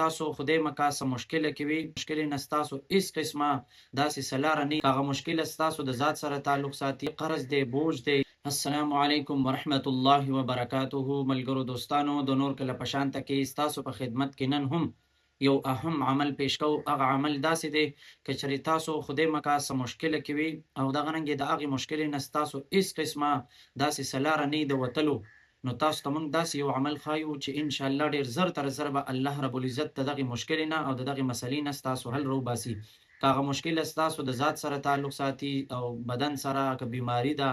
تاسو خدای مکا څه مشکله کې وي مشکل نه ستاسو هیڅ قسمه داسې څه لاره نه هغه مشکل ستاسو د ذات سره تعلق ساتي قرض دی بوج دی. السلام علیکم ورحمت الله وبرکاته. ملګرو دوستانو د نور کله په شانته کې ستاسو په خدمت کې نن هم یو اهم عمل پیش کوو. هغه عمل داسې دی که چېرې تاسو خدای مکا څه مشکله کې وي او دغه رنګې د هغې مشکلې نه ستاسو هیڅ قسمه داسې څه لاره نه د وتلو، نو تاسو ته موږ داسې یو عمل ښایو چې انشاءالله ډېر زر تر زر به الله رب العزت د دغې مشکلې نه او د دغې مسلې نه ستاسو حل راوباسي. که هغه مشکل ستاسو د ذات سره تعلق ساتي او بدن سره، که بیماري ده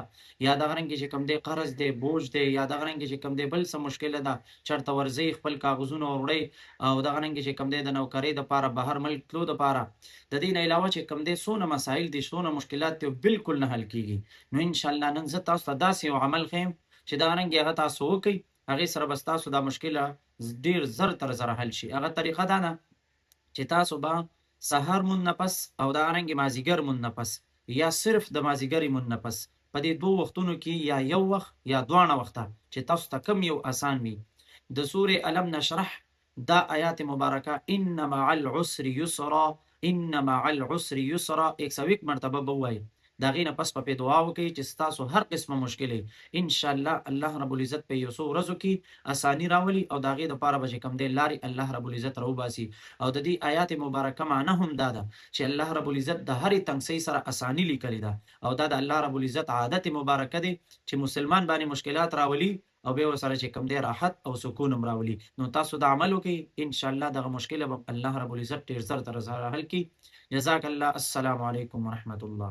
یا دغه رنګې چې کوم دی قرض دی بوج دی یا دغه رنګې چې کوم دی بل څه مشکله ده، چېرته ورځئ خپل کاغذونه وروړئ او دغه رنګې چې کوم دی د نوکرۍ دپاره بهر ملک تلو دپاره، د دې نه علاوه چې کوم دی څونه مسایل دي څونه مشکلات دي بالکل نه حل کېږي. نو انشاءالله نن زه تاسو ته داسې یو عمل ښیم چې دغه رنګې هغه تاسو وکئ، هغې سره به ستاسو دا مشکله ډېر زر تر زره حل شي. هغه طریقه دا ده چې تاسو به سهار مون نه پس او دغه رنګې مازدیګر مون نه پس یا صرف د مازدیګرې مون نه پس په دې دوو وختونو کې یا یو وخت یا دواړه وخته چې تاسو ته کم یو اسان وي، د سورې الم نشرح دا آیات مبارکه ان مع العسر یسرا ان مع العسر یسرا 101 مرتبه به ووایئ. د هغې نه پس په دعا وکړئ چې ستاسو هر قسمه مشکلې انشاءالله الله رب العزت په یو څو ورځو کې اساني راولي او د هغې دپاره به چې کوم دی لارې الله رب العزت راوباسي. او د دې آیات مبارکه معنی هم دا ده چې الله رب العزت د هرې تنګسۍ سره اساني لیکلې ده او دا د الله رب العزت عادت مبارکه دی چې مسلمان باندې مشکلات راولي او بیا ورسره چې کوم دی راحت او سکون هم راولي. نو تاسو دا عمل وکړئ انشاءالله دغه مشکله به الله رب العزت ډېر زر تر زره حل کړي. جزاک الله. السلام علیکم ورحمت الله.